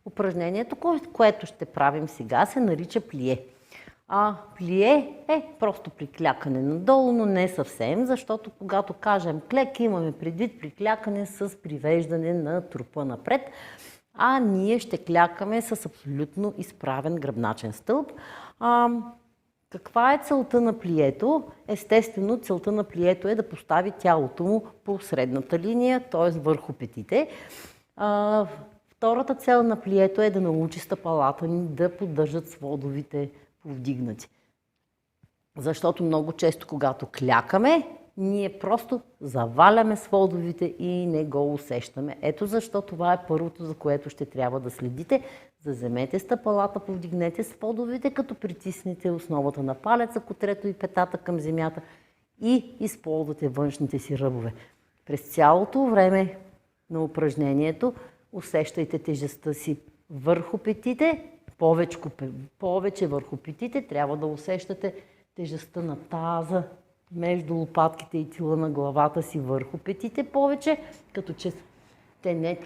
Упражнението, което ще правим сега, се нарича плие. Плие е просто приклякане надолу, но не съвсем, защото когато кажем клек, имаме предвид приклякане с привеждане на трупа напред, а ние ще клякаме с абсолютно изправен гръбначен стълб. Каква е целта на плието? Естествено, целта на плието е да постави тялото му по средната линия, т.е. върху петите. Втората цел на плието е да научи стъпалата ни да поддържат сводовите повдигнати. Защото много често, когато клякаме, ние просто заваляме сводовите и не го усещаме. Ето защо това е първото, за което ще трябва да следите. Заземете стъпалата, повдигнете сводовите, като притиснете основата на палеца, котрето и петата към земята и използвате външните си ръбове. През цялото време на упражнението усещайте тежестта си върху петите, повече върху петите, трябва да усещате тежестта на таза, между лопатките и тила на главата си върху петите повече,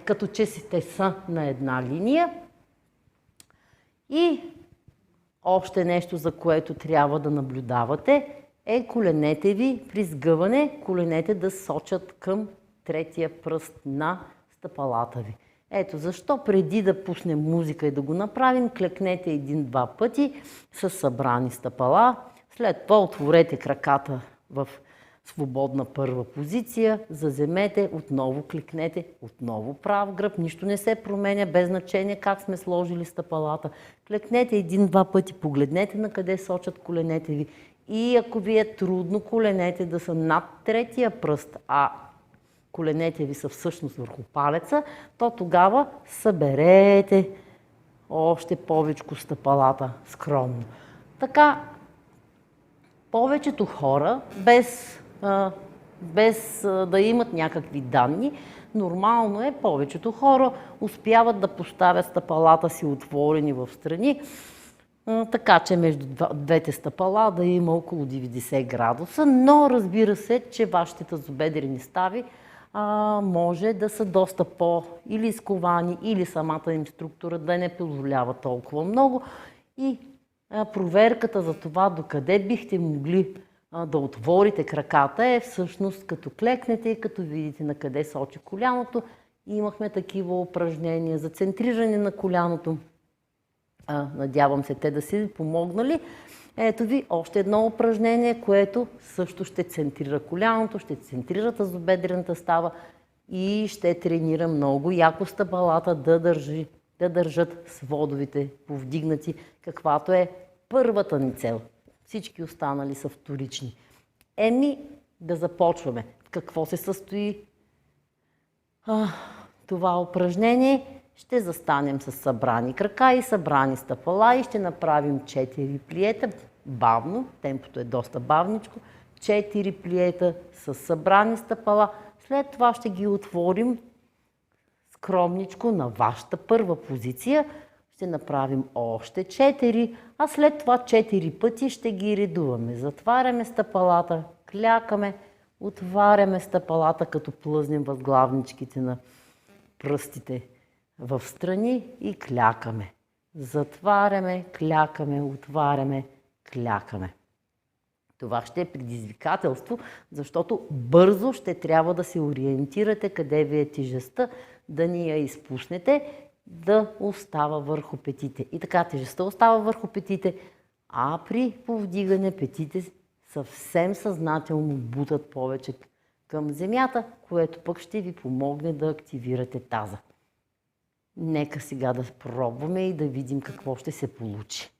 като че те са на една линия. И още нещо, за което трябва да наблюдавате, е коленете ви при сгъване, коленете да сочат към третия пръст на стъпалата ви. Ето защо преди да пуснем музика и да го направим, клекнете един-два пъти с събрани стъпала. След това отворете краката в свободна първа позиция, заземете, отново кликнете, отново прав гръб, нищо не се променя, без значение как сме сложили стъпалата. Клекнете един-два пъти, погледнете на къде сочат коленете ви и ако ви е трудно коленете да са над третия пръст, а коленете ви са всъщност върху палеца, то тогава съберете още повечко стъпалата скромно. Така, повечето хора, без да имат някакви данни, нормално е, повечето хора успяват да поставят стъпалата си отворени в страни, така че между двете стъпала да има около 90 градуса, но разбира се, че вашите тазобедрени стави може да са доста или изковани, или самата им структура да не позволява толкова много. И проверката за това докъде бихте могли да отворите краката е всъщност като клекнете и като видите на къде сочи коляното. Имахме такива упражнения за центриране на коляното. Надявам се те да си ви помогнали. Ето ви още едно упражнение, което също ще центрира коляното, ще центрира тазобедрената става и ще тренира много яко стъпалата да държат сводовите повдигнати, каквато е първата ни цел. Всички останали са вторични. Да започваме. Какво се състои това упражнение? Ще застанем с събрани крака и събрани стъпала и ще направим 4 плиета. Бавно, темпото е доста бавничко. 4 плиета с събрани стъпала. След това ще ги отворим скромничко на вашата първа позиция. Ще направим още 4, а след това 4 пъти ще ги редуваме. Затваряме стъпалата, клякаме, отваряме стъпалата, като плъзнем възглавничките на пръстите в страни и клякаме. Затваряме, клякаме, отваряме, клякаме. Това ще е предизвикателство, защото бързо ще трябва да се ориентирате къде ви е тежестта, да ни я изпуснете, да остава върху петите. И така тежестта остава върху петите, а при повдигане петите съвсем съзнателно бутат повече към земята, което пък ще ви помогне да активирате таза. Нека сега да пробваме и да видим какво ще се получи.